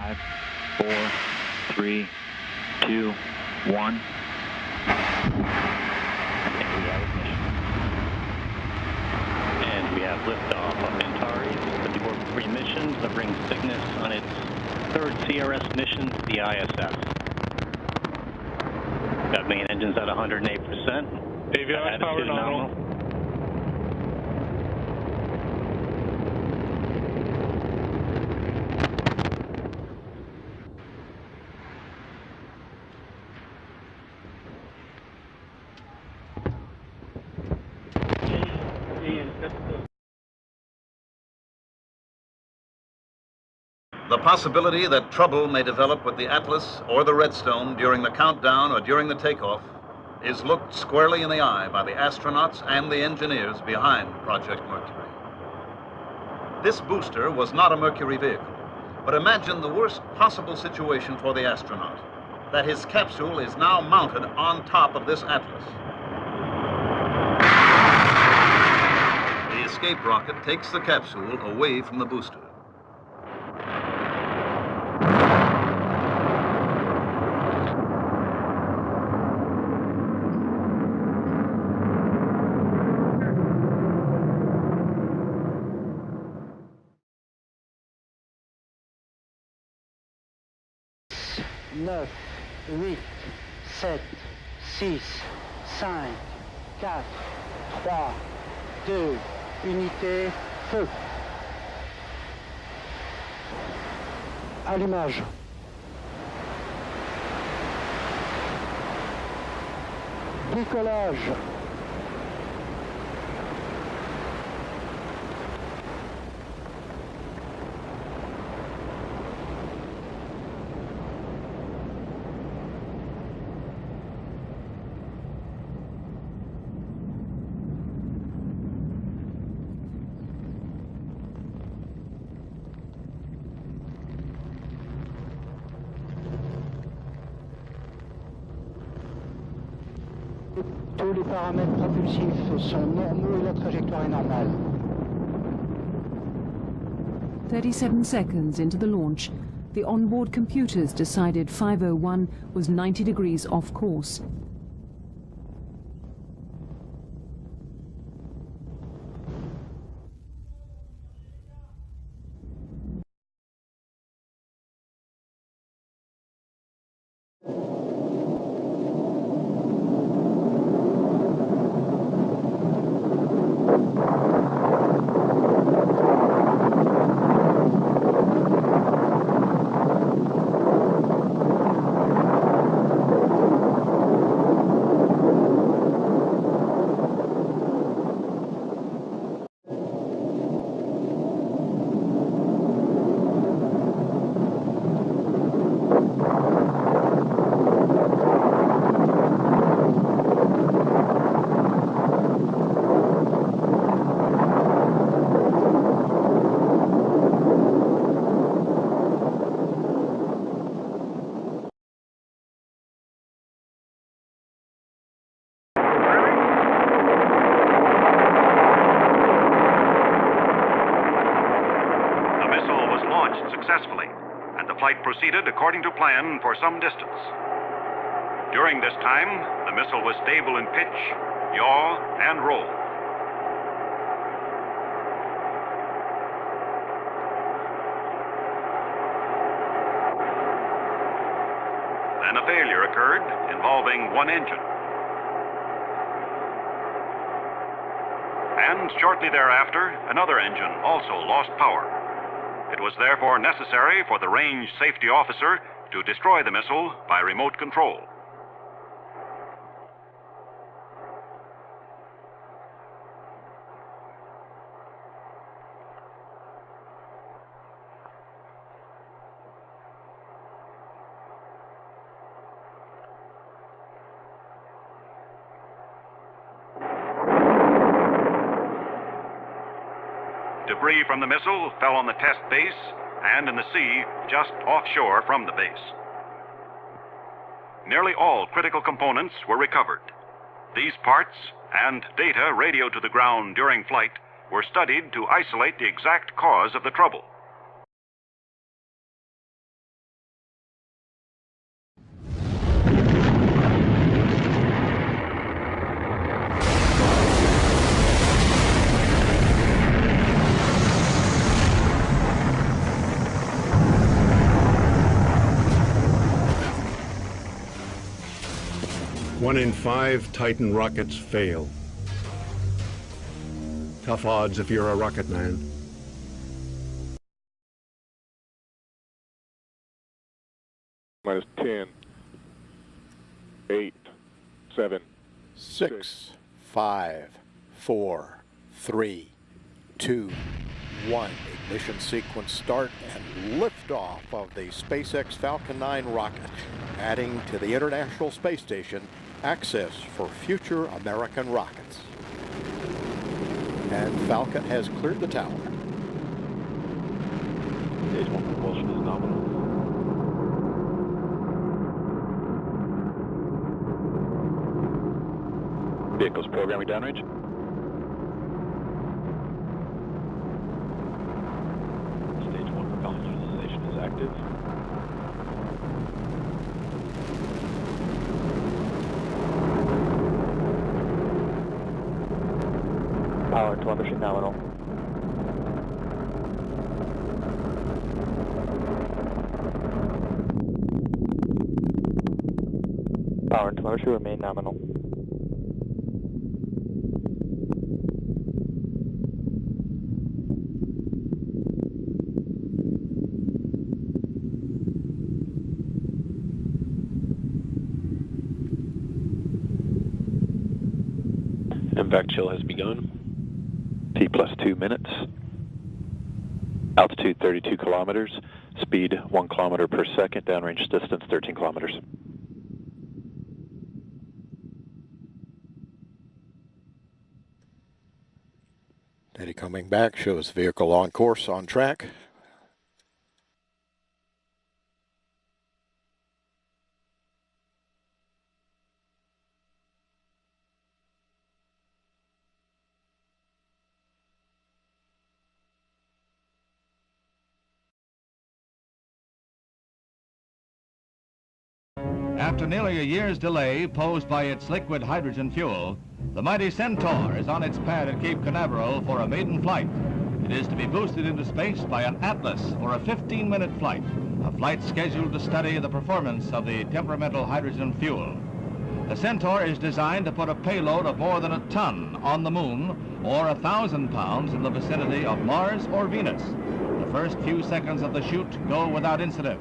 5, 4, 3, 2, 1. And we have liftoff of Antares, the Dwarf 3 mission, delivering Cygnus on its third CRS mission to the ISS. Got main engines at 108%. Avionics power nominal. The possibility that trouble may develop with the Atlas or the Redstone during the countdown or during the takeoff is looked squarely in the eye by the astronauts and the engineers behind Project Mercury. This booster was not a Mercury vehicle, but imagine the worst possible situation for the astronaut, that his capsule is now mounted on top of this Atlas. The escape rocket takes the capsule away from the booster. Neuf, 8, 7, 6, 5, 4, 3, 2, unité, feu. Allumage. Décollage. Tous les paramètres propulsifs sont normaux et la trajectoire est normale. 37 seconds into the launch, the onboard computers decided 501 was 90 degrees off course. Successfully, and the flight proceeded according to plan for some distance. During this time, the missile was stable in pitch, yaw, and roll. Then a failure occurred involving one engine. And shortly thereafter, another engine also lost power. It was therefore necessary for the range safety officer to destroy the missile by remote control. Debris from the missile fell on the test base and in the sea just offshore from the base. Nearly all critical components were recovered. These parts and data radioed to the ground during flight were studied to isolate the exact cause of the trouble. 1 in 5 Titan rockets fail. Tough odds if you're a rocket man. Minus 10, 8, 7, 6, 5, 4, 3, 2, 1. Ignition sequence start and liftoff of the SpaceX Falcon 9 rocket, adding to the International Space Station access for future American rockets. And Falcon has cleared the tower. Stage 1 propulsion is nominal. Vehicles programming downrange. Stage 1 propellant utilization is active. Power and telemetry nominal. Power and telemetry remain nominal. Impact chill has begun. T plus 2 minutes. Altitude 32 kilometers. Speed 1 kilometer per second. Downrange distance 13 kilometers. Data coming back shows vehicle on course, on track. After nearly a year's delay posed by its liquid hydrogen fuel, the mighty Centaur is on its pad at Cape Canaveral for a maiden flight. It is to be boosted into space by an Atlas for a 15-minute flight, a flight scheduled to study the performance of the temperamental hydrogen fuel. The Centaur is designed to put a payload of more than a ton on the moon or 1,000 pounds in the vicinity of Mars or Venus. The first few seconds of the shoot go without incident.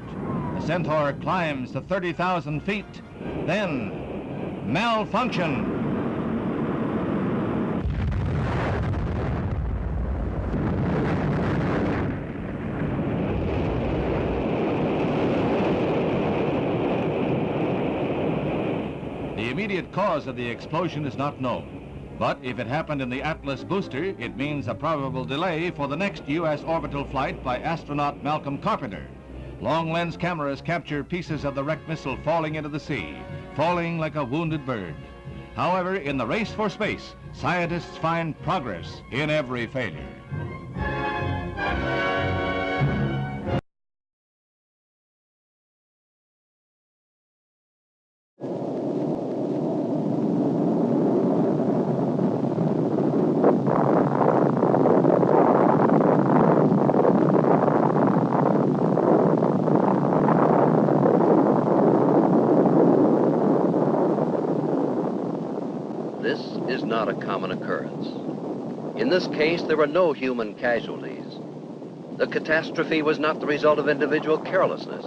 The Centaur climbs to 30,000 feet, then malfunction. The immediate cause of the explosion is not known. But if it happened in the Atlas booster, it means a probable delay for the next U.S. orbital flight by astronaut Malcolm Carpenter. Long-lens cameras capture pieces of the wrecked missile falling into the sea, falling like a wounded bird. However, in the race for space, scientists find progress in every failure. This is not a common occurrence. In this case, there were no human casualties. The catastrophe was not the result of individual carelessness,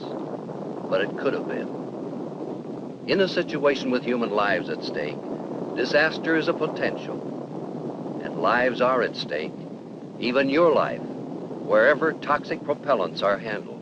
but it could have been. In a situation with human lives at stake, disaster is a potential, and lives are at stake, even your life, wherever toxic propellants are handled.